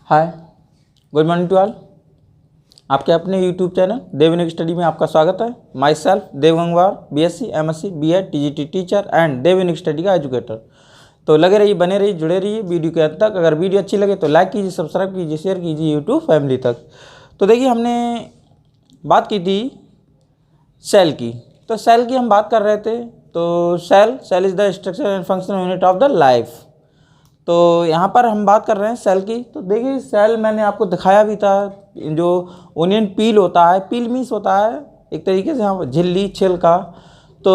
Hi, good morning to all. आपके अपने YouTube channel देवनिक study में आपका स्वागत है। Myself Dev Gangwar, BSc, MSc, BEd, TGT teacher and Devnik study का एजुकेटर। तो लगे रहिए, बने रहिए, जुड़े रहिए वीडियो के अंत तक। अगर वीडियो अच्छी लगे तो लाइक कीजिए, सब्सक्राइब कीजिए, शेयर कीजिए यूट्यूब फैमिली तक। तो देखिए, हमने बात की थी सेल की। तो सेल की हम बात कर रहे थे। तो cell is the structure and functional unit of the life. तो यहाँ पर हम बात कर रहे हैं सेल की। तो देखिए, सेल मैंने आपको दिखाया भी था। जो ओनियन पील होता है, पील मीन्स होता है एक तरीके से हम झिल्ली छिलका। तो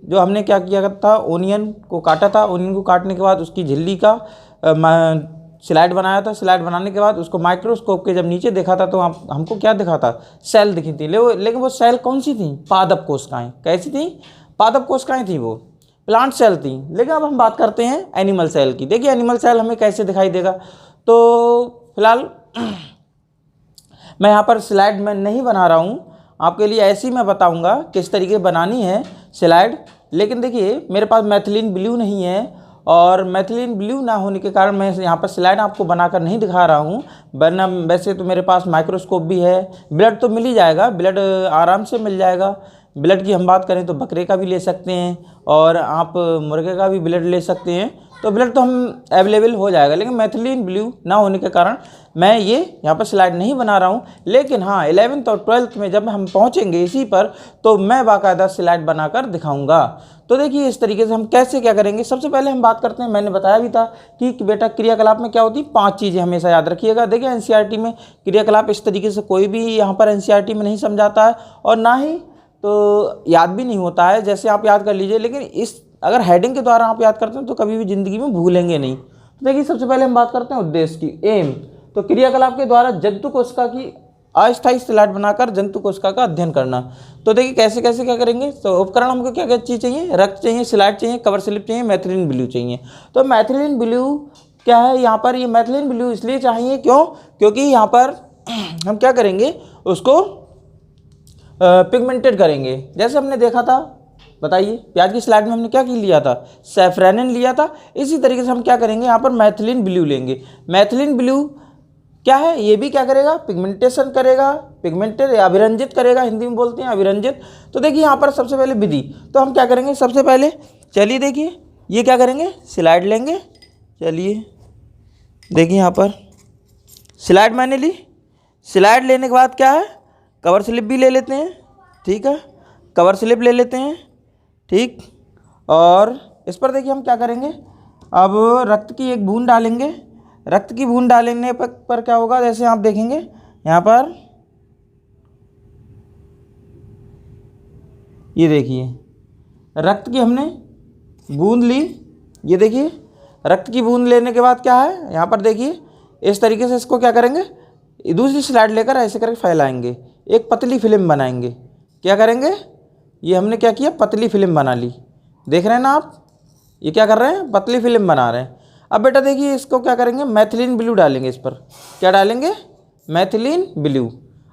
जो हमने क्या किया था, ओनियन को काटा था। ओनियन को काटने के बाद उसकी झिल्ली का स्लाइड बनाया था। स्लाइड बनाने के बाद उसको माइक्रोस्कोप के जब नीचे देखा था तो हमको क्या दिखा था, सेल दिखी थी। लेकिन वो सेल कौन सी थी? पादप कोशिकाएं। कैसी थी? पादप कोशिकाएं थी, वो प्लांट सेल थी। लेकिन अब हम बात करते हैं एनिमल सेल की। देखिए, एनिमल सेल हमें कैसे दिखाई देगा। तो फिलहाल मैं यहाँ पर स्लाइड में नहीं बना रहा हूँ, आपके लिए ऐसी मैं बताऊँगा किस तरीके बनानी है स्लाइड। लेकिन देखिए, मेरे पास मैथिलीन ब्लू नहीं है, और मैथिलीन ब्लू ना होने के कारण मैं यहाँ पर स्लाइड आपको बनाकर नहीं दिखा रहा हूँ। वरना वैसे तो मेरे पास माइक्रोस्कोप भी है। ब्लड तो मिल ही जाएगा, ब्लड आराम से मिल जाएगा। ब्लड की हम बात करें तो बकरे का भी ले सकते हैं, और आप मुर्गे का भी ब्लड ले सकते हैं। तो ब्लड तो हम अवेलेबल हो जाएगा। लेकिन मैथिलीन ब्लू ना होने के कारण मैं ये यहाँ पर स्लाइड नहीं बना रहा हूँ। लेकिन हाँ, 11th और 12th में जब हम पहुँचेंगे इसी पर, तो मैं बाकायदा स्लाइड बनाकर दिखाऊंगा। तो देखिए, इस तरीके से हम कैसे क्या करेंगे। सबसे पहले हम बात करते हैं, मैंने बताया भी था कि बेटा क्रियाकलाप में क्या होती है, 5 चीज़ें हमेशा याद रखिएगा। देखिए, एनसीईआरटी में क्रियाकलाप इस तरीके से कोई भी यहाँ पर एनसीईआरटी में नहीं समझाता है, और ना ही तो याद भी नहीं होता है। जैसे आप याद कर लीजिए, लेकिन इस अगर हेडिंग के द्वारा आप याद करते हैं तो कभी भी ज़िंदगी में भूलेंगे नहीं। तो देखिए, सबसे पहले हम बात करते हैं उद्देश्य की, एम। तो क्रियाकलाप के द्वारा जंतु कोशिका की अस्थायी स्लाइड बनाकर जंतु कोशिका का अध्ययन करना। तो देखिए, कैसे कैसे क्या करेंगे। तो उपकरण हमको क्या क्या चीज़ चाहिए, रक्त चाहिए, स्लाइड चाहिए, कवर स्लिप चाहिए, मैथिलीन ब्लू चाहिए। तो मैथिलीन ब्लू क्या है यहाँ पर, ये मैथिलीन ब्लू इसलिए चाहिए क्योंकि यहाँ पर हम क्या करेंगे, उसको पिगमेंटेड करेंगे। जैसे हमने देखा था, बताइए, प्याज की स्लाइड में हमने क्या लिया था, सैफरानिन लिया था। इसी तरीके से हम क्या करेंगे, यहाँ पर मैथिलीन ब्लू लेंगे। मैथिलीन ब्लू क्या है, ये भी क्या करेगा, पिगमेंटेशन करेगा, पिगमेंटेड या अभिरंजित करेगा, हिंदी में बोलते हैं अभिरंजित। तो देखिए, यहाँ पर सबसे पहले विधि, तो हम क्या करेंगे, सबसे पहले चलिए देखिए, ये क्या करेंगे, स्लाइड लेंगे। चलिए देखिए, यहाँ पर स्लाइड मैंने ली। स्लाइड लेने के बाद क्या है, कवर स्लिप भी ले लेते हैं। ठीक है, कवर स्लिप ले लेते हैं। ठीक, और इस पर देखिए हम क्या करेंगे, अब रक्त की एक बूंद डालेंगे। रक्त की बूंद डालने पर क्या होगा, जैसे आप देखेंगे यहाँ पर, ये देखिए रक्त की हमने बूंद ली। ये देखिए, रक्त की बूंद लेने के बाद क्या है, यहाँ पर देखिए, इस तरीके से इसको क्या करेंगे, दूसरी स्लाइड लेकर ऐसे करके फैलाएंगे, एक पतली फिल्म बनाएंगे। क्या करेंगे, ये हमने क्या किया, पतली फिल्म बना ली। देख रहे हैं ना आप, ये क्या कर रहे हैं, पतली फिल्म बना रहे हैं। अब बेटा देखिए, इसको क्या करेंगे, मैथिलीन ब्लू डालेंगे। इस पर क्या डालेंगे, मैथिलीन ब्लू।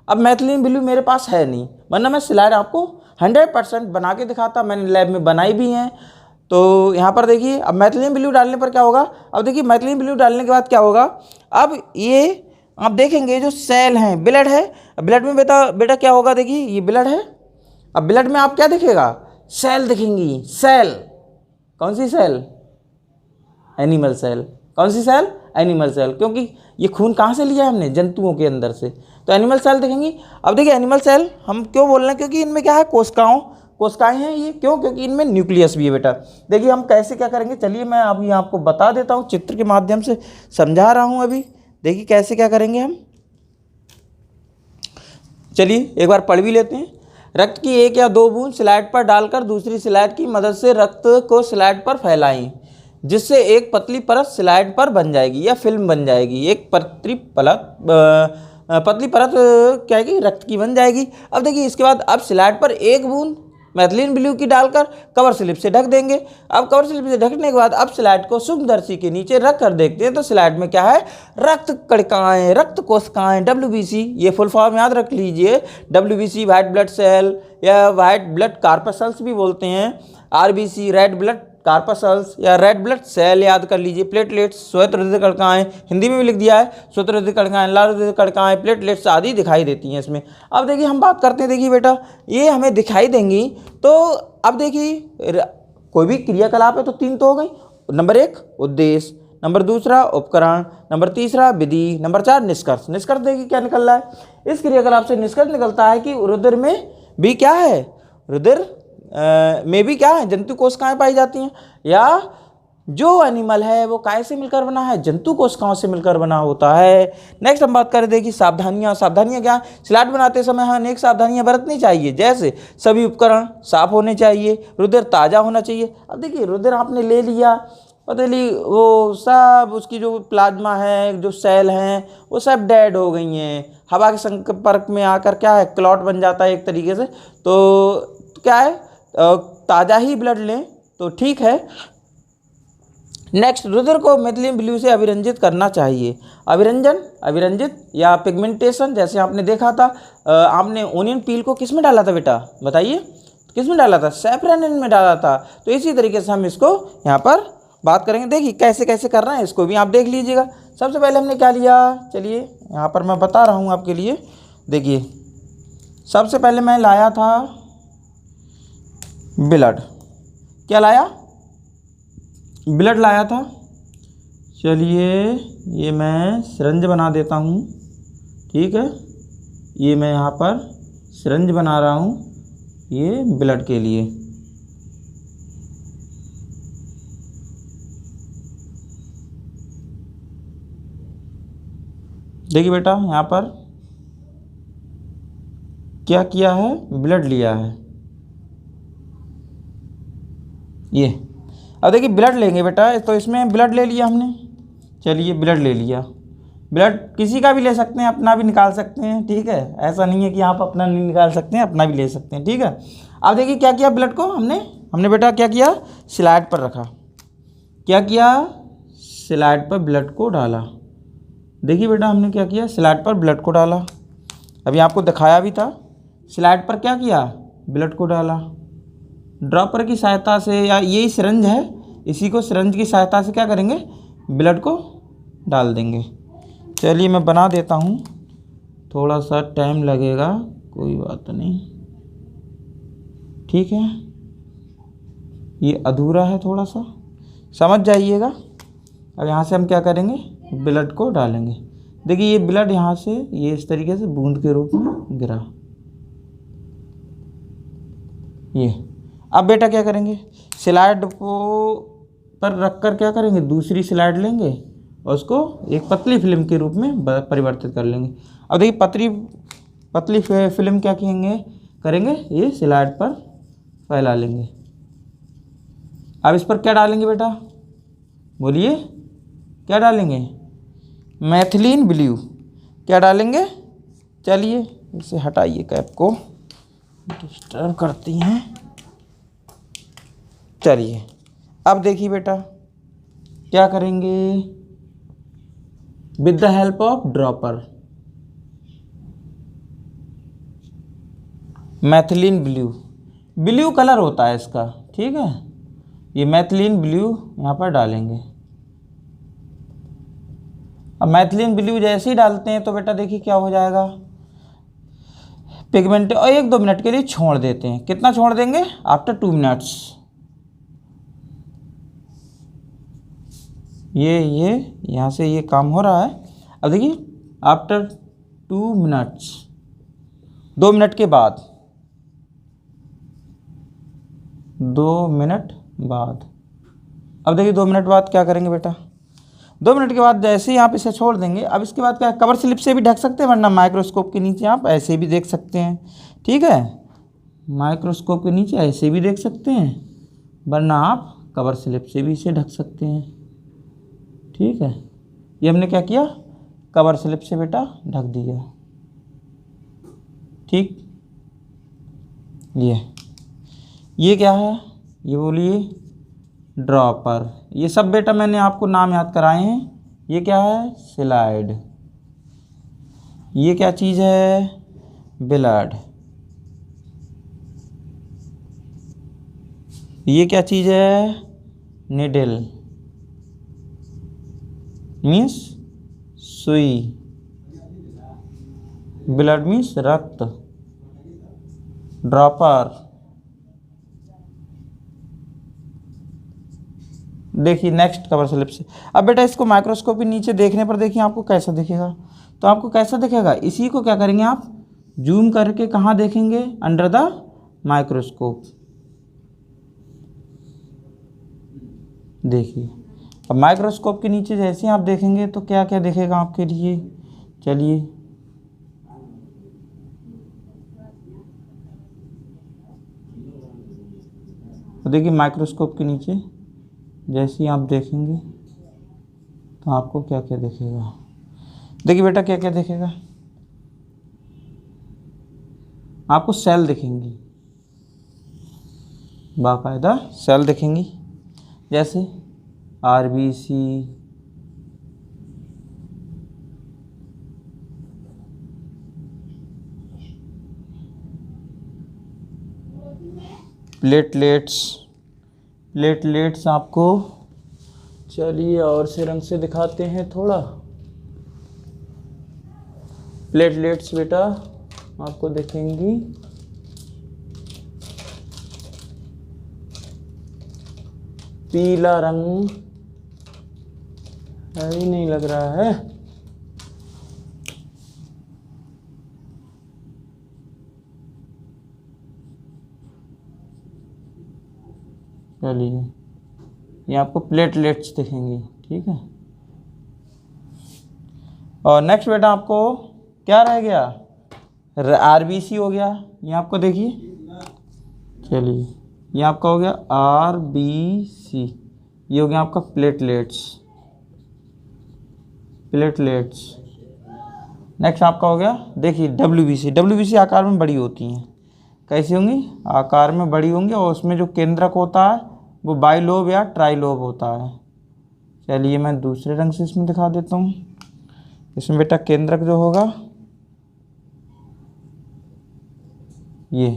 अब मैथिलीन ब्लू मेरे पास है नहीं, वरना मैं स्लाइड आपको 100% बना के दिखाता, मैंने लैब में बनाई भी हैं। तो यहाँ पर देखिए, अब मैथिलीन ब्लू डालने पर क्या होगा, अब देखिए मैथिलीन ब्लू डालने के बाद क्या होगा, अब ये आप देखेंगे जो सेल हैं, ब्लड है, ब्लड में बेटा क्या होगा, देखिए ये ब्लड है। अब ब्लड में आप क्या दिखेगा, सेल दिखेंगी। सेल कौन सी सेल, एनिमल सेल। कौन सी सेल, एनिमल सेल, क्योंकि ये खून कहाँ से लिया है हमने, जंतुओं के अंदर से। तो एनिमल सेल दिखेंगी। अब देखिए, एनिमल सेल हम क्यों बोल रहे हैं, क्योंकि इनमें क्या है, कोशिकाएं हैं ये। क्यों, क्योंकि इनमें न्यूक्लियस भी है बेटा। देखिए, हम कैसे क्या करेंगे, चलिए मैं अभी आपको बता देता हूँ, चित्र के माध्यम से समझा रहा हूँ अभी। देखिए कैसे क्या करेंगे हम, चलिए एक बार पढ़ भी लेते हैं। रक्त की 1 या 2 बूंद स्लाइड पर डालकर दूसरी स्लाइड की मदद से रक्त को स्लाइड पर फैलाएं, जिससे एक पतली परत स्लाइड पर बन जाएगी या फिल्म बन जाएगी। एक पतली परत क्या है, रक्त की बन जाएगी। अब देखिए, इसके बाद अब स्लाइड पर 1 बूंद मैथिलीन ब्लू की डालकर कवर स्लिप से ढक देंगे। अब कवर स्लिप से ढकने के बाद अब स्लाइड को सूक्ष्मदर्शी के नीचे रख कर देखते हैं, तो स्लाइड में क्या है, रक्त कणिकाएं, रक्त कोशिकाएं, WBC, ये फुल फॉर्म याद रख लीजिए। WBC व्हाइट ब्लड सेल या व्हाइट ब्लड कॉर्पसल्स भी बोलते हैं, RBC रेड ब्लड कार्पसल्स या रेड ब्लड सेल याद कर लीजिए, प्लेटलेट्स, श्वेत हृदय कणिकाएं, हिंदी में भी लिख दिया है, श्वेत हृदय कणिकाएं, लाल हृदय कणिकाएं, प्लेटलेट्स आदि दिखाई देती हैं इसमें। अब देखिए हम बात करते हैं, देखिए बेटा ये हमें दिखाई देंगी, तो अब देखिए कोई भी क्रियाकलाप है तो 3 तो हो गई। नंबर 1 उद्देश्य, नंबर 2 उपकरण, नंबर 3 विधि, नंबर 4 निष्कर्ष। निष्कर्ष देखिए क्या निकल रहा है, इस क्रियाकलाप से निष्कर्ष निकलता है कि रुधिर में भी क्या है, रुधिर में भी क्या है, जंतु कोशिकाएं पाई जाती हैं, या जो एनिमल है वो काय से मिलकर बना है, जंतु कोशिकाओं से मिलकर बना होता है। नेक्स्ट हम बात करें देखिए सावधानियां। सावधानियां क्या, स्लाइड बनाते समय हमें अनेक सावधानियां बरतनी चाहिए, जैसे सभी उपकरण साफ होने चाहिए, रुधिर ताज़ा होना चाहिए। अब देखिए रुधिर आपने ले लिया, पतली वो सब उसकी जो प्लाज्मा है, जो सेल हैं वो सब डेड हो गई हैं, हवा के संपर्क में आकर क्या है, क्लॉट बन जाता है एक तरीके से। तो क्या है, ताज़ा ही ब्लड लें तो ठीक है। नेक्स्ट, रुधिर को मेथिलीन ब्लू से अभिरंजित करना चाहिए। अभिरंजित या पिगमेंटेशन, जैसे आपने देखा था, आपने ओनियन पील को किस में डाला था बेटा, बताइए किस में डाला था, सैफरन में डाला था। तो इसी तरीके से हम इसको यहाँ पर बात करेंगे। देखिए कैसे कैसे करना है, इसको भी आप देख लीजिएगा। सबसे पहले हमने क्या लिया, चलिए यहाँ पर मैं बता रहा हूँ आपके लिए। देखिए सबसे पहले मैं लाया था ब्लड, क्या लाया, ब्लड लाया था। चलिए ये मैं सिरंज बना देता हूँ, ठीक है, ये मैं यहाँ पर सिरंज बना रहा हूँ ये ब्लड के लिए। देखिए बेटा यहाँ पर क्या किया है, ब्लड लिया है ये। अब देखिए ब्लड लेंगे बेटा, तो इसमें ब्लड ले लिया हमने, चलिए ब्लड ले लिया। ब्लड किसी का भी ले सकते हैं, अपना भी निकाल सकते हैं, ठीक है, ऐसा नहीं है कि आप अपना नहीं निकाल सकते हैं, अपना भी ले सकते हैं, ठीक है। अब देखिए क्या किया, ब्लड को हमने बेटा क्या किया, स्लाइड पर रखा। क्या किया, स्लाइड पर ब्लड को डाला। देखिए बेटा हमने क्या किया, स्लाइड पर ब्लड को डाला। अभी आपको दिखाया भी था, स्लाइड पर क्या किया, ब्लड को डाला। ड्रॉपर की सहायता से, या यही सिरंज है, इसी को सिरंज की सहायता से क्या करेंगे, ब्लड को डाल देंगे। चलिए मैं बना देता हूँ, थोड़ा सा टाइम लगेगा, कोई बात नहीं, ठीक है, ये अधूरा है, थोड़ा सा समझ जाइएगा। अब यहाँ से हम क्या करेंगे, ब्लड को डालेंगे। देखिए ये ब्लड यहाँ से ये इस तरीके से बूंद के रूप में गिरा, ये। अब बेटा क्या करेंगे, स्लाइड को पर रखकर क्या करेंगे, दूसरी स्लाइड लेंगे और उसको एक पतली फिल्म के रूप में परिवर्तित कर लेंगे। अब देखिए पतली फिल्म क्या करेंगे, ये स्लाइड पर फैला लेंगे। अब इस पर क्या डालेंगे बेटा, बोलिए क्या डालेंगे, मेथिलीन ब्लू। क्या डालेंगे, चलिए इसे हटाइए, कैप को डिस्टर्ब करती हैं। चलिए अब देखिए बेटा क्या करेंगे, with the help of dropper, methylene blue colour होता है इसका, ठीक है, ये मेथिलीन ब्लू यहाँ पर डालेंगे। अब मेथिलीन ब्लू जैसे ही डालते हैं तो बेटा देखिए क्या हो जाएगा, पिगमेंट, और 1-2 मिनट के लिए छोड़ देते हैं। कितना छोड़ देंगे, आफ्टर 2 मिनट्स। ये यहाँ से ये काम हो रहा है। अब देखिए आफ्टर 2 मिनट्स, 2 मिनट के बाद, 2 मिनट बाद। अब देखिए 2 मिनट बाद क्या करेंगे बेटा, 2 मिनट के बाद जैसे ही आप इसे छोड़ देंगे, अब इसके बाद क्या, कवर स्लिप से भी ढक सकते हैं, वरना माइक्रोस्कोप के नीचे आप ऐसे भी देख सकते हैं, ठीक है, माइक्रोस्कोप के नीचे ऐसे भी देख सकते हैं, वरना आप कवर स्लिप से भी इसे ढक सकते हैं, ठीक है। ये हमने क्या किया, कवर स्लिप से बेटा ढक दिया, ठीक। ये क्या है, ये बोलिए ड्रॉपर। ये सब बेटा मैंने आपको नाम याद कराए हैं। ये क्या है, स्लाइड। ये क्या चीज़ है, ब्लड। ये क्या चीज़ है, निडल मीन्स सुई, ब्लड मीन्स रक्त, ड्रॉपर। देखिए नेक्स्ट कवर स्लिप से। अब बेटा इसको माइक्रोस्कोप के नीचे देखने पर देखिए आपको कैसा दिखेगा। तो आपको कैसा दिखेगा, इसी को क्या करेंगे आप जूम करके कहाँ देखेंगे, अंडर द माइक्रोस्कोप। देखिए अब माइक्रोस्कोप के नीचे जैसे आप देखेंगे तो क्या क्या दिखेगा आपके लिए, चलिए तो देखिए माइक्रोस्कोप के नीचे जैसे ही आप देखेंगे तो आपको क्या क्या दिखेगा। देखिए बेटा क्या क्या दिखेगा, आपको सेल दिखेंगी, बाकायदा सेल दिखेंगी, जैसे आरबीसी, प्लेटलेट्स आपको, चलिए और से रंग से दिखाते हैं थोड़ा। प्लेटलेट्स बेटा आपको दिखेंगी पीला रंग है ही नहीं लग रहा है, चलिए ये आपको प्लेटलेट्स दिखेंगी, ठीक है। और नेक्स्ट बेटा आपको क्या रह गया, आरबीसी हो गया, ये आपको देखिए, चलिए ये आपका हो गया आरबीसी, ये हो गया आपका प्लेटलेट्स। नेक्स्ट आपका हो गया देखिए डब्ल्यूबीसी आकार में बड़ी होती हैं, कैसी होंगी, आकार में बड़ी होंगी, और उसमें जो केंद्रक होता है वो बाइलोब या ट्राइलोब होता है। चलिए मैं दूसरे रंग से इसमें दिखा देता हूँ। इसमें बेटा केंद्रक जो होगा ये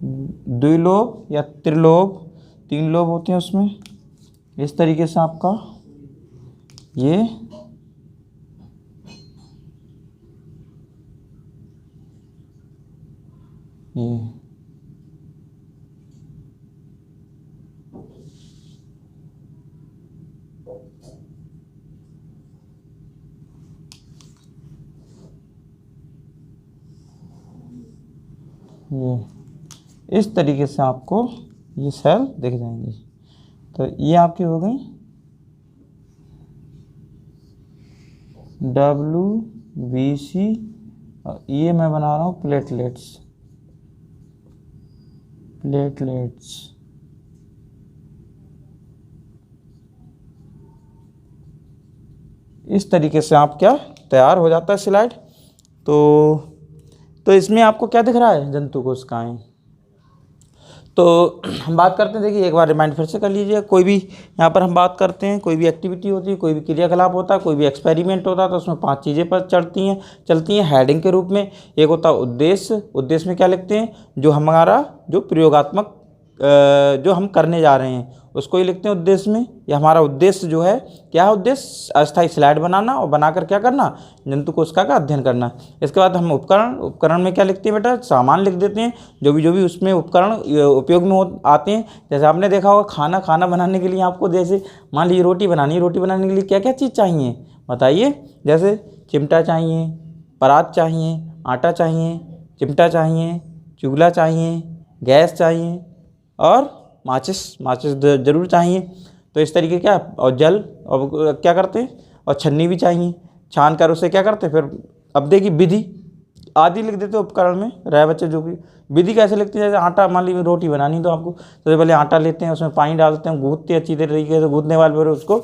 द्विलोब या त्रिलोब, 3 लोब होते हैं उसमें, इस तरीके से आपका ये इस तरीके से आपको ये सेल दिख जाएंगे। तो ये आपकी हो गई WBC, और ये मैं बना रहा हूँ प्लेटलेट्स। इस तरीके से आप क्या तैयार हो जाता है स्लाइड। तो इसमें आपको क्या दिख रहा है, जंतु कोशिकाएं। तो हम बात करते हैं, देखिए एक बार रिमाइंड फिर से कर लीजिए, कोई भी यहाँ पर हम बात करते हैं, कोई भी एक्टिविटी होती है, कोई भी क्रियाकलाप होता है, कोई भी एक्सपेरिमेंट होता है, तो उसमें 5 चीज़ें पर चलती हैं हेडिंग के रूप में। एक होता है उद्देश्य में क्या लिखते हैं, जो हमारा जो प्रयोगात्मक जो हम करने जा रहे हैं उसको ही लिखते हैं उद्देश्य में। या हमारा उद्देश्य जो है, क्या है उद्देश्य, अस्थायी स्लाइड बनाना और बनाकर क्या करना, जंतु कोशिका का अध्ययन करना। इसके बाद हम उपकरण में क्या लिखते हैं बेटा, सामान लिख देते हैं, जो भी उसमें उपकरण उपयोग में आते हैं। जैसे आपने देखा होगा खाना बनाने के लिए आपको, जैसे मान लीजिए रोटी बनाने के लिए क्या क्या चीज़ चाहिए बताइए। जैसे चिमटा चाहिए, परात चाहिए, आटा चाहिए, चिमटा चाहिए, चूल्हा चाहिए, गैस चाहिए और माचिस ज़रूर चाहिए। तो इस तरीके क्या, और जल, और क्या करते हैं, और छन्नी भी चाहिए, छान कर उसे क्या करते हैं फिर। अब देखिए विधि आदि लिख देते हैं उपकरण में, रह बच्चे जो भी विधि कैसे लिखते हैं। जैसे आटा, मान लीजिए रोटी बनानी, तो आपको सबसे पहले आटा लेते हैं, उसमें पानी डालते हैं, गूँथते हैं अच्छी तरीके से, गूँथने वाले फिर उसको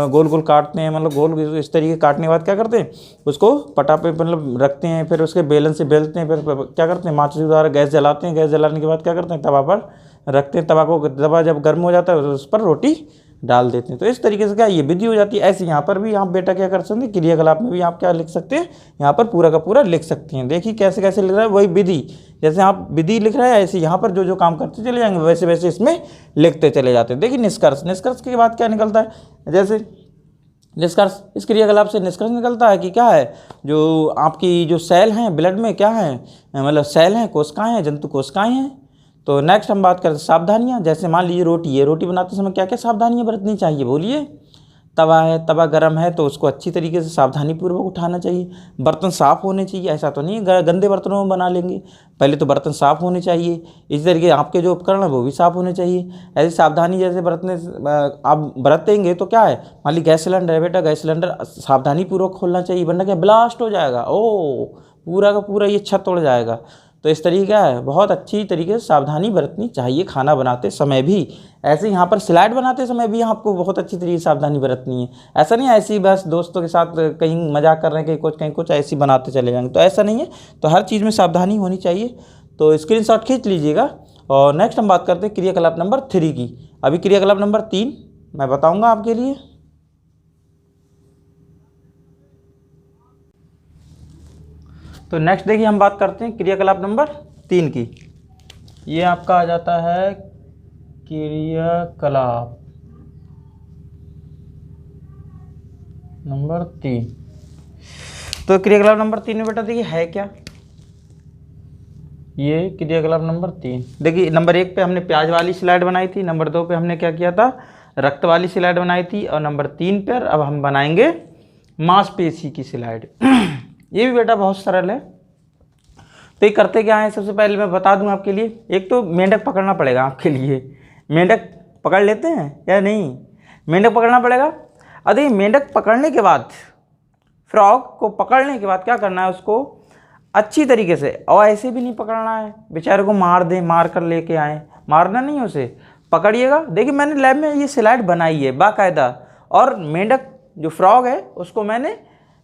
गोल गोल काटते हैं, मतलब गोल इस तरीके काटने के बाद क्या करते हैं, उसको पटा पे मतलब रखते हैं, फिर उसके बेलन से बेलते हैं, फिर क्या करते हैं माचिस द्वारा गैस जलाते हैं, गैस जलाने के बाद क्या करते हैं तवा पर रखते हैं, तवा जब गर्म हो जाता है उस पर रोटी डाल देते हैं। तो इस तरीके से क्या ये विधि हो जाती है। ऐसे यहाँ पर भी आप बेटा क्या कर सकते हैं, क्रियाकलाप में भी आप क्या लिख सकते हैं, यहाँ पर पूरा का पूरा लिख सकते हैं। देखिए कैसे कैसे लिख रहा है, वही विधि, जैसे आप विधि लिख रहे हैं ऐसे यहाँ पर जो जो काम करते चले जाएंगे वैसे वैसे इसमें लिखते चले जाते हैं। देखिए निष्कर्ष, निष्कर्ष के बाद क्या निकलता है, जैसे निष्कर्ष, इस क्रियाकलाप से निष्कर्ष निकलता है कि क्या है, जो आपकी जो सेल हैं ब्लड में क्या है, मतलब सेल हैं, कोशिकाएं हैं, जंतु कोशिकाएं हैं। तो नेक्स्ट हम बात करते हैं सावधानियां। जैसे मान लीजिए रोटी है, रोटी बनाते समय क्या क्या सावधानियां बरतनी चाहिए, बोलिए। तवा है, तवा गर्म है तो उसको अच्छी तरीके से सावधानीपूर्वक उठाना चाहिए। बर्तन साफ़ होने चाहिए, ऐसा तो नहीं गंदे बर्तनों में बना लेंगे, पहले तो बर्तन साफ़ होने चाहिए। इसी तरीके आपके जो उपकरण है वो भी साफ़ होने चाहिए। ऐसी सावधानी जैसे बरतने आप बरतेंगे तो क्या है, मान ली गैस सिलेंडर है बेटा, गैस सिलेंडर सावधानीपूर्वक खोलना चाहिए, वरना क्या ब्लास्ट हो जाएगा, ओ पूरा का पूरा ये छत उड़ जाएगा। तो इस तरीके क्या है, बहुत अच्छी तरीके से सावधानी बरतनी चाहिए खाना बनाते समय भी। ऐसे यहाँ पर स्लाइड बनाते समय भी आपको बहुत अच्छी तरीके से सावधानी बरतनी है। ऐसा नहीं है ऐसे ही बस दोस्तों के साथ कहीं मजाक कर रहे हैं कहीं कुछ ऐसे ही बनाते चले जाएंगे, तो ऐसा नहीं है। तो हर चीज़ में सावधानी होनी चाहिए। तो स्क्रीनशॉट खींच लीजिएगा। और नेक्स्ट हम बात करते हैं क्रियाकलाप नंबर 3 की। अभी क्रियाकलाप नंबर 3 मैं बताऊँगा आपके लिए। तो नेक्स्ट देखिए हम बात करते हैं क्रियाकलाप नंबर 3 की। ये आपका आ जाता है क्रियाकलाप नंबर 3। तो क्रियाकलाप नंबर 3 में बेटा देखिए है क्या, ये क्रियाकलाप नंबर 3 देखिए। नंबर 1 पे हमने प्याज वाली स्लाइड बनाई थी, नंबर 2 पे हमने क्या किया था, रक्त वाली स्लाइड बनाई थी, और नंबर 3 पर अब हम बनाएंगे मांसपेशी की स्लाइड। ये भी बेटा बहुत सरल है। तो ये करते क्या है, सबसे पहले मैं बता दूं आपके लिए। एक तो मेंढक पकड़ना पड़ेगा आपके लिए। मेंढक पकड़ लेते हैं या नहीं, मेंढक पकड़ना पड़ेगा। अब देखिए मेंढक पकड़ने के बाद, फ्रॉग को पकड़ने के बाद क्या करना है, उसको अच्छी तरीके से, और ऐसे भी नहीं पकड़ना है बेचारे को मार दें, मार कर लेके आए, मारना नहीं, उसे पकड़िएगा। देखिए मैंने लैब में ये स्लाइड बनाई है बाकायदा, और मेंढक जो फ्रॉग है उसको मैंने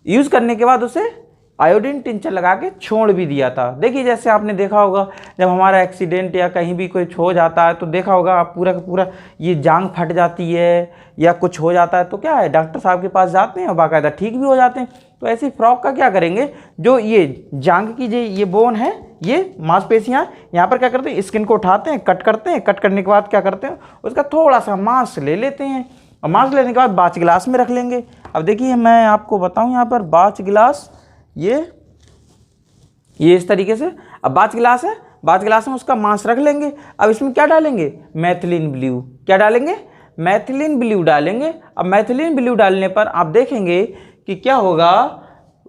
यूज़ करने के बाद उसे आयोडीन टिंचर लगा के छोड़ भी दिया था। देखिए जैसे आपने देखा होगा जब हमारा एक्सीडेंट या कहीं भी कुछ हो जाता है तो देखा होगा आप पूरा का पूरा ये जांग फट जाती है या कुछ हो जाता है तो क्या है, डॉक्टर साहब के पास जाते हैं और बाकायदा ठीक भी हो जाते हैं। तो ऐसी फ्रॉग का क्या करेंगे, जो ये जांग की जो ये बोन है, ये मांसपेशियाँ, यहाँ पर क्या करते हैं, स्किन को उठाते हैं, कट करते हैं, कट करने के बाद क्या करते हैं, उसका थोड़ा सा मांस ले लेते हैं, और मांस लेने के बाद बाच गिलास में रख लेंगे। अब देखिए मैं आपको बताऊँ, यहाँ पर बाच गिलास, ये इस तरीके से, अब बाच गिलास है, बाच गिलास में उसका मांस रख लेंगे। अब इसमें क्या डालेंगे, मैथिलीन ब्लू, क्या डालेंगे, मैथिलीन ब्लू डालेंगे। अब मैथिलीन ब्लू डालने पर आप देखेंगे कि क्या होगा,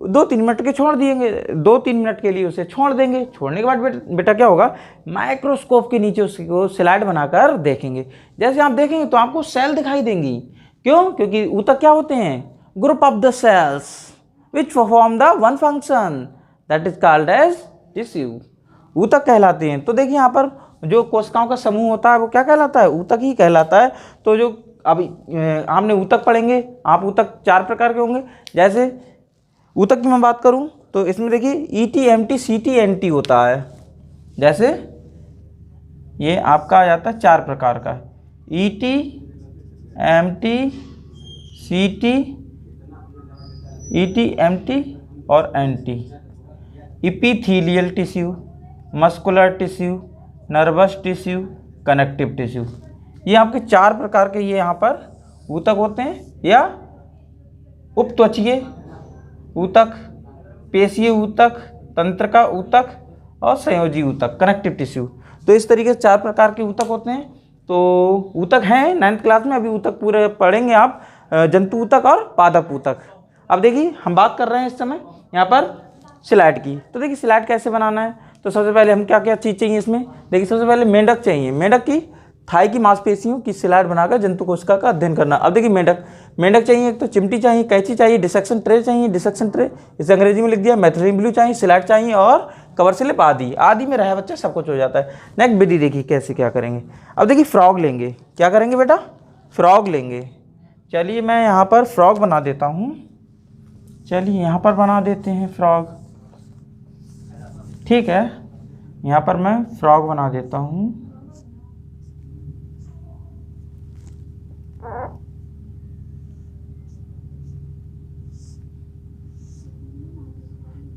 2-3 मिनट के छोड़ दिएंगे, 2-3 मिनट के लिए उसे छोड़ देंगे। छोड़ने के बाद बेटा क्या होगा, माइक्रोस्कोप के नीचे उसको स्लाइड बनाकर देखेंगे। जैसे आप देखेंगे तो आपको सेल दिखाई देंगी। क्यों, क्योंकि ऊतक क्या होते हैं, group of the cells which perform the one function that is called as tissue, ऊतक कहलाते हैं। तो देखिए यहाँ पर जो कोशिकाओं का समूह होता है वो क्या कहलाता है, ऊतक ही कहलाता है। तो जो अभी आपने ऊतक पढ़ेंगे, आप ऊतक 4 प्रकार के होंगे। जैसे ऊतक की मैं बात करूँ तो इसमें देखिए ET, MT, CT, NT होता है। जैसे ये आपका आ जाता है 4 प्रकार का, ET, MT, CT, ET, MT और NT। Epithelial tissue, muscular tissue, nervous tissue, connective tissue, ये आपके 4 प्रकार के ये यहाँ पर ऊतक होते हैं, या उपत्वचीय ऊतक, पेशीय ऊतक, तंत्रिका ऊतक और संयोजी ऊतक, कनेक्टिव टिश्यू। तो इस तरीके से 4 प्रकार के ऊतक होते हैं। तो ऊतक हैं 9th क्लास में, अभी ऊतक पूरे पढ़ेंगे आप, जंतु ऊतक और पादप ऊतक। अब देखिए हम बात कर रहे हैं इस समय यहाँ पर स्लाइड की। तो देखिए स्लाइड कैसे बनाना है, तो सबसे पहले हम क्या क्या चीज़ चाहिए इसमें, देखिए सबसे पहले मेंढक चाहिए। मेंढक की थाई की मांसपेशियों की स्लाइड बनाकर जंतु कोशिका का अध्ययन करना। अब देखिए मेंढक चाहिए, एक तो चिमटी चाहिए, कैंची चाहिए, डिसेक्शन ट्रे चाहिए, डिसेक्शन ट्रे इसे अंग्रेजी में लिख दिया, मैथिलीन ब्लू चाहिए, स्लाइड चाहिए और कवर स्लिप आदि में रहा बच्चा सब कुछ हो जाता है। नेक्स्ट विधि देखिए कैसे क्या करेंगे। अब देखिए फ्रॉग लेंगे, क्या करेंगे बेटा, फ्रॉग लेंगे। चलिए मैं यहाँ पर फ्रॉग बना देता हूँ, चलिए यहाँ पर बना देते हैं फ्रॉग, ठीक है। यहाँ पर मैं फ्रॉग बना देता हूँ।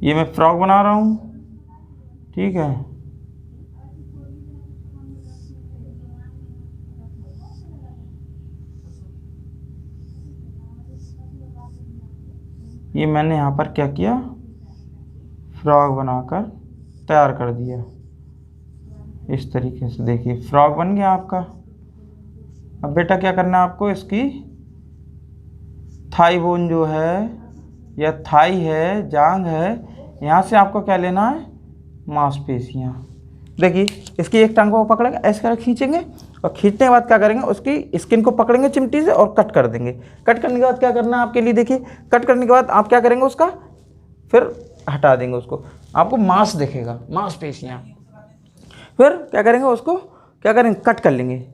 ये मैं फ्रॉक बना रहा हूँ, ठीक है। ये मैंने यहाँ पर क्या किया, फ्रॉक बनाकर तैयार कर दिया इस तरीके से। देखिए फ्रॉक बन गया आपका। अब बेटा क्या करना है आपको, इसकी थाई बोन जो है या थाई है, जांग है, यहाँ से आपको क्या लेना है, मांसपेशियाँ। देखिए इसकी एक टांग को पकड़ेंगे, ऐसे कर खींचेंगे और खींचने के बाद क्या करेंगे, उसकी स्किन को पकड़ेंगे चिमटी से और कट कर देंगे। कट करने के बाद क्या करना है आपके लिए, देखिए कट करने के बाद आप क्या करेंगे, उसका फिर हटा देंगे उसको, आपको मांस दिखेगा, मांसपेशियाँ। फिर क्या करेंगे, उसको क्या करेंगे, कट कर लेंगे।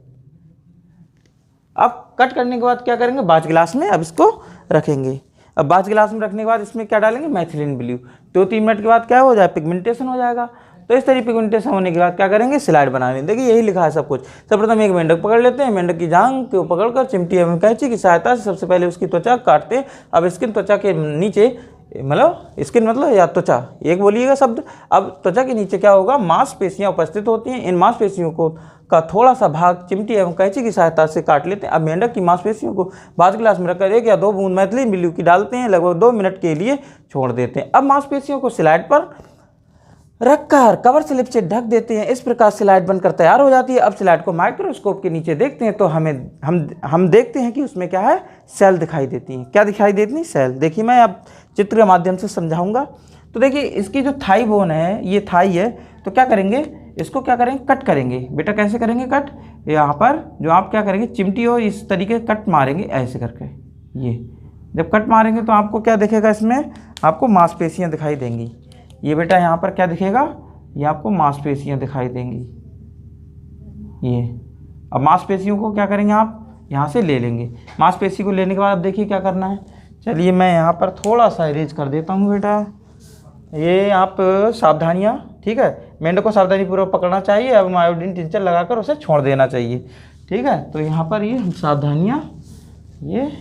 अब कट करने के बाद क्या करेंगे, बाज गिलास में अब इसको रखेंगे। अब बाज गिलास में रखने के बाद इसमें क्या डालेंगे, मैथिलीन ब्लू। 2-3 मिनट के बाद क्या हो जाए, पिगमेंटेशन हो जाएगा। तो इस तरीके पिगमेंटेशन होने के बाद क्या करेंगे, स्लाइड बना लेंगे। देखिए यही लिखा है सब कुछ। सबप्रथम एक मेंढक पकड़ लेते हैं, मेंढक की जांग को पकड़कर चिमटी एवं कैंची की सहायता से सबसे पहले उसकी त्वचा काटते हैं। अब स्किन त्वचा के नीचे, मतलब स्किन मतलब या त्वचा, एक बोलिएगा शब्द। अब त्वचा के नीचे क्या होगा, मांसपेशियां उपस्थित होती हैं। इन मांसपेशियों को का थोड़ा सा भाग चिमटी एवं कैंची की सहायता से काट लेते हैं। अब मेंढक की मांसपेशियों को बाज गिलास में रखकर 1 या 2 बूंद मैथिलीन ब्लू की डालते हैं, लगभग 2 मिनट के लिए छोड़ देते हैं। अब मांसपेशियों को स्लाइड पर रखकर कवर स्लिप से ढक देते हैं। इस प्रकार स्लाइड बनकर तैयार हो जाती है। अब स्लाइड को माइक्रोस्कोप के नीचे देखते हैं तो हम देखते हैं कि उसमें क्या है, सेल दिखाई देती हैं। क्या दिखाई देती हैं, सेल। देखिए मैं अब चित्र के माध्यम से समझाऊंगा। तो देखिए इसकी जो थाई बोन है, ये थाई है, तो क्या करेंगे, इसको क्या करेंगे, कट करेंगे। बेटा कैसे करेंगे कट, यहाँ पर जो आप क्या करेंगे, चिमटी और इस तरीके कट मारेंगे ऐसे करके। ये जब कट मारेंगे तो आपको क्या दिखेगा, इसमें आपको मांसपेशियाँ दिखाई देंगी। ये बेटा यहाँ पर क्या दिखेगा, ये आपको मांसपेशियाँ दिखाई देंगी। ये अब मांसपेशियों को क्या करेंगे, आप यहाँ से ले लेंगे। मांसपेशी को लेने के बाद अब देखिए क्या करना है। चलिए मैं यहाँ पर थोड़ा सा इरेज कर देता हूँ बेटा। ये आप सावधानियाँ, ठीक है, मेंढक को सावधानीपूर्वक पकड़ना चाहिए। अब आयोडीन टिंचर लगाकर उसे छोड़ देना चाहिए, ठीक है। तो यहाँ पर ये सावधानियाँ, ये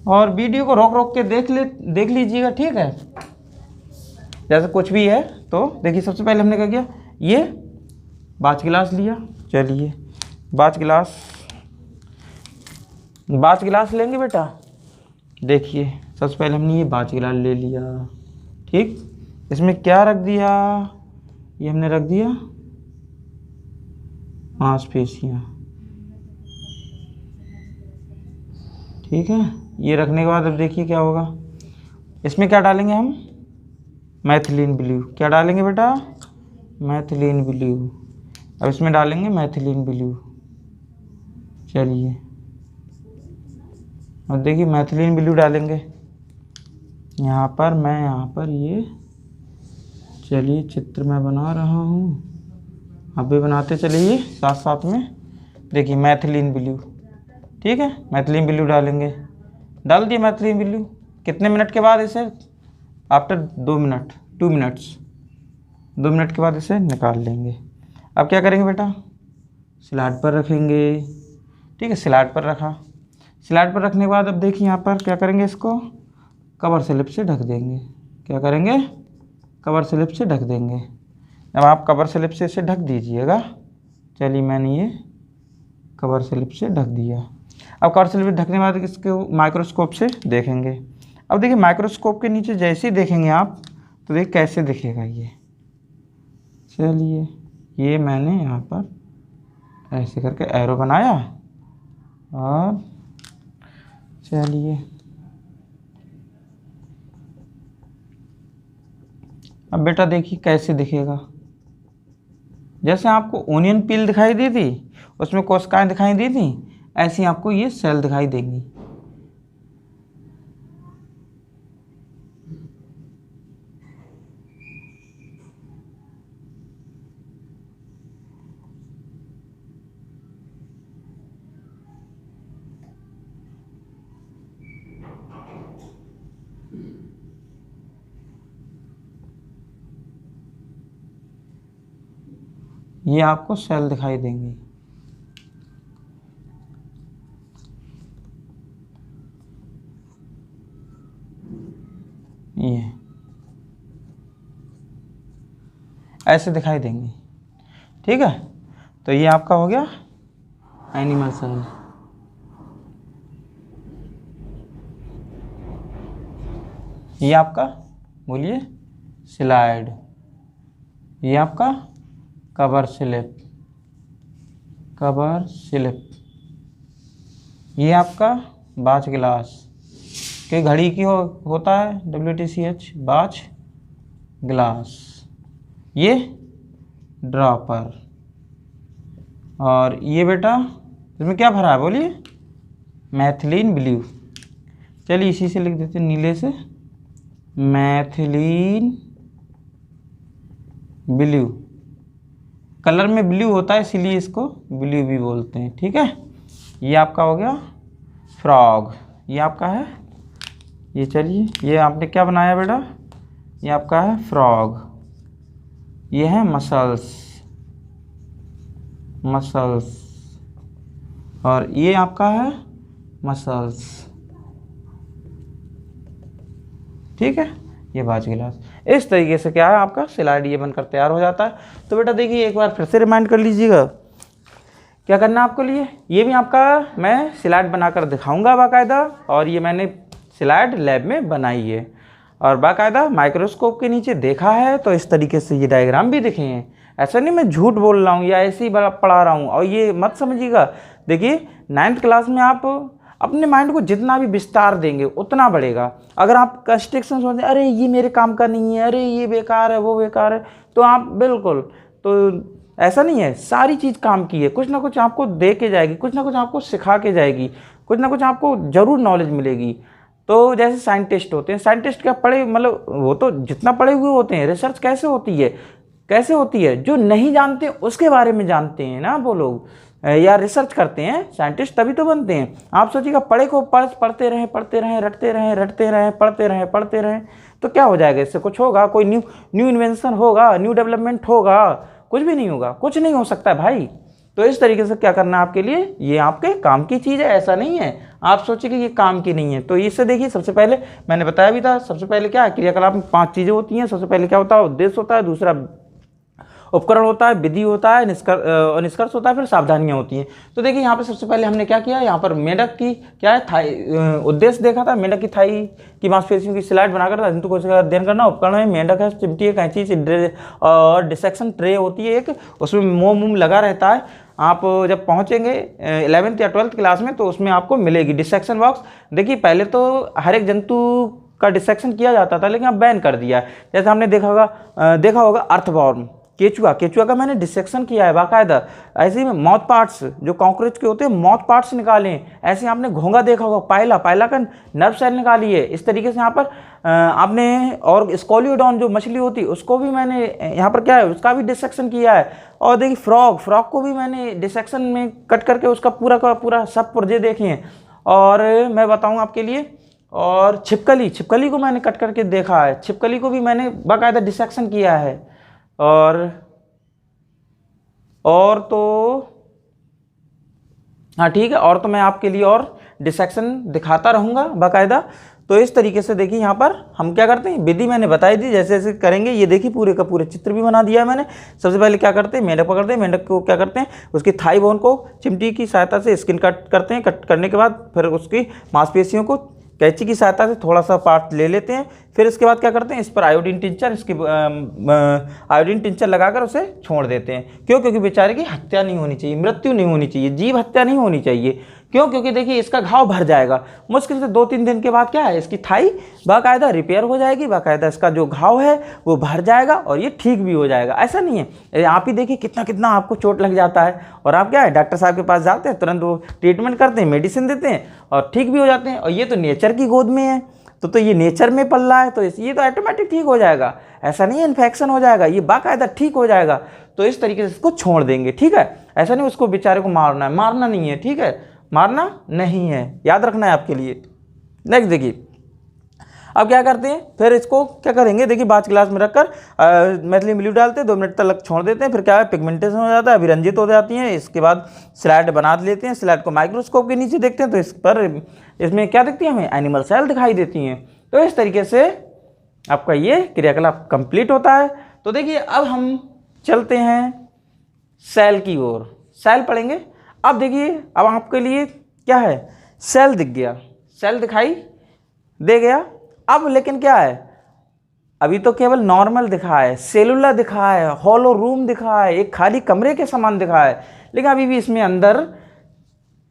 और वीडियो को रोक रोक के देख लीजिएगा, ठीक है। जैसे कुछ भी है तो देखिए, सबसे पहले हमने क्या किया, ये बाज गिलास लिया। चलिए बाज गिलास लेंगे बेटा। देखिए सबसे पहले हमने ये बाज गिलास ले लिया, ठीक। इसमें क्या रख दिया, ये हमने रख दिया मांसपेशियाँ, ठीक है। ये रखने के बाद अब देखिए क्या होगा, इसमें क्या डालेंगे हम, मैथिलीन ब्लू। क्या डालेंगे बेटा, मैथिलीन ब्लू। अब इसमें डालेंगे मैथिलीन ब्लू। चलिए अब देखिए मैथिलीन ब्लू डालेंगे यहाँ पर ये। चलिए चित्र मैं बना रहा हूँ, आप भी बनाते चलिए साथ साथ में। देखिए मैथिलीन ब्लू, ठीक है, मैथिलीन ब्लू डालेंगे। डाल दिए मैथिलीन ब्लू। कितने मिनट के बाद इसे, आफ्टर 2 मिनट, 2 मिनट्स, 2 मिनट के बाद इसे निकाल लेंगे। अब क्या करेंगे बेटा, स्लाइड पर रखेंगे, ठीक है। स्लाइड पर रखा, स्लाइड पर रखने के बाद अब देखिए यहाँ पर क्या करेंगे, इसको कवर स्लिप से ढक देंगे। क्या करेंगे, कवर स्लिप से ढक देंगे। अब आप कवर स्लिप से इसे ढक दीजिएगा। चलिए मैंने ये कवर स्लिप से ढक दिया। अब कवर स्लिप ढकने के बाद इसको माइक्रोस्कोप से देखेंगे। अब देखिए माइक्रोस्कोप के नीचे जैसे ही देखेंगे आप, तो देखिए कैसे दिखेगा ये। चलिए ये मैंने यहाँ पर ऐसे करके एरो बनाया और चलिए अब बेटा देखिए कैसे दिखेगा। जैसे आपको ओनियन पील दिखाई दी थी, उसमें कोशिकाएं दिखाई दी थी, ऐसी आपको ये सेल दिखाई देंगी। ये आपको सेल दिखाई देंगी। ये ऐसे दिखाई देंगे, ठीक है। तो ये आपका हो गया एनिमल सेल। ये आपका बोलिए स्लाइड, ये आपका कवर स्लिप, कवर स्लिप, ये आपका बाच ग्लास के घड़ी की होता है WTCH बाच ग्लास, ये ड्रॉपर, और ये बेटा इसमें क्या भरा है बोलिए मैथिलीन ब्लू। चलिए इसी से लिख देते हैं नीले से, मैथिलीन ब्लू, कलर में ब्लू होता है इसीलिए इसको ब्लू भी बोलते हैं, ठीक है। ये आपका हो गया फ्रॉग, ये आपका है, ये चलिए ये आपने क्या बनाया बेटा, ये आपका है फ्रॉग, ये है मसल्स, मसल्स, और ये आपका है मसल्स, ठीक है। ये बाज गिलास। इस तरीके से क्या है आपका स्लाइड ये बनकर तैयार हो जाता है। तो बेटा देखिए एक बार फिर से रिमाइंड कर लीजिएगा क्या करना है आपको लिए, ये भी आपका मैं स्लाइड बनाकर दिखाऊंगा बाकायदा, और ये मैंने स्लाइड लैब में बनाई है और बाकायदा माइक्रोस्कोप के नीचे देखा है, तो इस तरीके से ये डायग्राम भी दिखे हैं। ऐसा नहीं मैं झूठ बोल रहा हूँ या ऐसे ही पढ़ा रहा हूँ, और ये मत समझिएगा। देखिए 9th क्लास में आप अपने माइंड को जितना भी विस्तार देंगे उतना बढ़ेगा। अगर आप कंस्ट्रक्शन सोचते अरे ये मेरे काम का नहीं है, अरे ये बेकार है, वो बेकार है, तो आप बिल्कुल, तो ऐसा नहीं है, सारी चीज़ काम की है, कुछ ना कुछ आपको दे के जाएगी, कुछ ना कुछ आपको सिखा के जाएगी, कुछ ना कुछ आपको ज़रूर नॉलेज मिलेगी। तो जैसे साइंटिस्ट होते हैं, साइंटिस्ट क्या पढ़े, मतलब वो तो जितना पढ़े हुए होते हैं। रिसर्च कैसे होती है, कैसे होती है, जो नहीं जानते उसके बारे में जानते हैं ना वो लोग, या रिसर्च करते हैं, साइंटिस्ट तभी तो बनते हैं। आप सोचिएगा पढ़े को पढ़ते रहें, रटते रहें, पढ़ते रहें, तो क्या हो जाएगा, इससे कुछ होगा, कोई न्यू इन्वेंशन होगा, न्यू डेवलपमेंट होगा, कुछ भी नहीं होगा, कुछ नहीं हो सकता है भाई। तो इस तरीके से क्या करना है आपके लिए, ये आपके काम की चीज़ है, ऐसा नहीं है आप सोचिए कि ये काम की नहीं है। तो इससे देखिए सबसे पहले मैंने बताया भी था, सबसे पहले क्या है, क्रियाकलाप में 5 चीज़ें होती हैं। सबसे पहले क्या होता है, उद्देश्य होता है, दूसरा उपकरण होता है, विधि होता है, निष्कर्ष होता है, फिर सावधानियां होती हैं। तो देखिए यहाँ पे सबसे पहले हमने क्या किया, यहाँ पर मेंढक की क्या है थाई उद्देश्य देखा था, मेंढक की थाई की मांसपेशियों की स्लाइड बनाकर जंतु कोशिका का अध्ययन करना। उपकरण है मेंढक है, चिमटी है, कैंची और डिसेक्शन ट्रे होती है एक, उसमें मोम लगा रहता है। आप जब पहुँचेंगे 11th या 12th क्लास में तो उसमें आपको मिलेगी डिसेक्शन बॉक्स। देखिए पहले तो हर एक जंतु का डिसेक्शन किया जाता था, लेकिन अब बैन कर दिया है। जैसे हमने देखा होगा अर्थवॉर्म, केचुआ का मैंने डिसेक्शन किया है बाकायदा। ऐसे ही माउथ पार्ट्स जो कॉकरोच के होते हैं, माउथ पार्ट्स निकाले हैं। ऐसे आपने घोंगा देखा होगा, पायला का नर्व सेल निकाली है। इस तरीके से यहाँ पर आपने, और स्कोलियोडॉन जो मछली होती है उसको भी मैंने यहाँ पर क्या है, उसका भी डिसेक्शन किया है। और देखिए फ्रॉग को भी मैंने डिसेक्शन में कट करके उसका पूरा का पूरा सब पुर्जे देखे हैं। और मैं बताऊँ आपके लिए, और छिपकली को मैंने कट करके देखा है, छिपकली को भी मैंने बाकायदा डिसेक्शन किया है। और तो हाँ ठीक है, और तो मैं आपके लिए और डिसेक्शन दिखाता रहूँगा बाकायदा। तो इस तरीके से देखिए यहाँ पर हम क्या करते हैं, विधि मैंने बताई दी, जैसे जैसे करेंगे। ये देखिए पूरे का पूरे चित्र भी बना दिया है मैंने। सबसे पहले क्या करते हैं, मेंढक पकड़ते हैं, मेंढक को क्या करते हैं, उसकी थाई बोन को चिमटी की सहायता से स्किन कट करते हैं। कट करने के बाद फिर उसकी मांसपेशियों को कैंची की सहायता से थोड़ा सा पार्ट ले लेते हैं। फिर इसके बाद क्या करते हैं, इस पर आयोडीन टिंचर लगाकर उसे छोड़ देते हैं। क्यों, क्योंकि बेचारे की हत्या नहीं होनी चाहिए, मृत्यु नहीं होनी चाहिए, जीव हत्या नहीं होनी चाहिए। क्यों, क्योंकि देखिए इसका घाव भर जाएगा, मुश्किल से 2-3 दिन के बाद क्या है, इसकी थाई बाकायदा रिपेयर हो जाएगी, बाकायदा इसका जो घाव है वो भर जाएगा और ये ठीक भी हो जाएगा। ऐसा नहीं है, आप ही देखिए कितना आपको चोट लग जाता है और आप क्या है डॉक्टर साहब के पास जाते हैं, तुरंत वो ट्रीटमेंट करते हैं, मेडिसिन देते हैं और ठीक भी हो जाते हैं। और ये तो नेचर की गोद में है, तो ये नेचर में पल रहा है, तो ये तो ऑटोमेटिक ठीक हो जाएगा। ऐसा नहीं है इन्फेक्शन हो जाएगा, ये बाकायदा ठीक हो जाएगा। तो इस तरीके से इसको छोड़ देंगे, ठीक है। ऐसा नहीं उसको बेचारे को मारना नहीं है, ठीक है, मारना नहीं है, याद रखना है आपके लिए। नेक्स्ट देखिए, अब क्या करते हैं, फिर इसको क्या करेंगे, देखिए बाच ग्लास में रखकर मैथिलीन ब्लू डालते हैं, 2 मिनट तक छोड़ देते हैं। फिर क्या है, पिगमेंटेशन हो जाता है, अभिरंजित हो जाती हैं। इसके बाद स्लाइड बना लेते हैं। स्लाइड को माइक्रोस्कोप के नीचे देखते हैं तो इस पर इसमें क्या दिखती है, हमें एनिमल सेल दिखाई देती हैं। तो इस तरीके से आपका ये क्रियाकलाप कंप्लीट होता है। तो देखिए अब हम चलते हैं सेल की ओर, सेल पढ़ेंगे। अब देखिए अब आपके लिए क्या है, सेल दिख गया, सेल दिखाई दे गया। अब लेकिन क्या है, अभी तो केवल नॉर्मल दिखा है, सेलुलर दिखा है, हॉलो रूम दिखा है, एक खाली कमरे के समान दिखा है, लेकिन अभी भी इसमें अंदर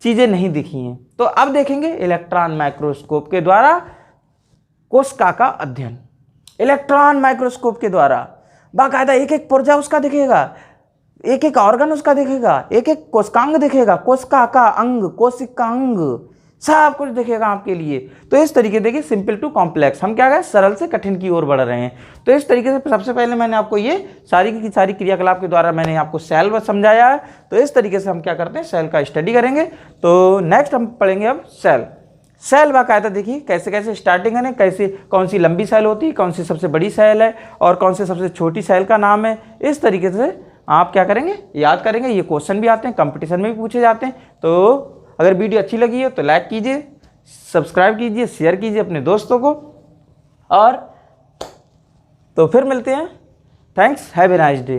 चीज़ें नहीं दिखी हैं। तो अब देखेंगे इलेक्ट्रॉन माइक्रोस्कोप के द्वारा कोशिका का अध्ययन। इलेक्ट्रॉन माइक्रोस्कोप के द्वारा बाकायदा एक एक पुर्जा उसका दिखेगा, एक एक ऑर्गन उसका दिखेगा, एक एक कोशिकांग दिखेगा, कोशिका का अंग, कोशिकांग, सब कुछ दिखेगा आपके लिए। तो इस तरीके देखिए सिंपल टू कॉम्प्लेक्स, हम क्या गए सरल से कठिन की ओर बढ़ रहे हैं। तो इस तरीके से सबसे पहले मैंने आपको ये सारी की सारी क्रियाकलाप के द्वारा मैंने आपको सेल समझाया है। तो इस तरीके से हम क्या करते हैं, सेल का स्टडी करेंगे। तो नेक्स्ट हम पढ़ेंगे अब सेल। सेल बाकायदा देखिए कैसे कैसे स्टार्टिंग है, कैसे कौन सी लंबी सेल होती है, कौन सी सबसे बड़ी सेल है और कौन सी सबसे छोटी सेल का नाम है। इस तरीके से आप क्या करेंगे, याद करेंगे। ये क्वेश्चन भी आते हैं, कंपटीशन में भी पूछे जाते हैं। तो अगर वीडियो अच्छी लगी हो तो लाइक कीजिए, सब्सक्राइब कीजिए, शेयर कीजिए अपने दोस्तों को। और तो फिर मिलते हैं। Thanks, have a nice day.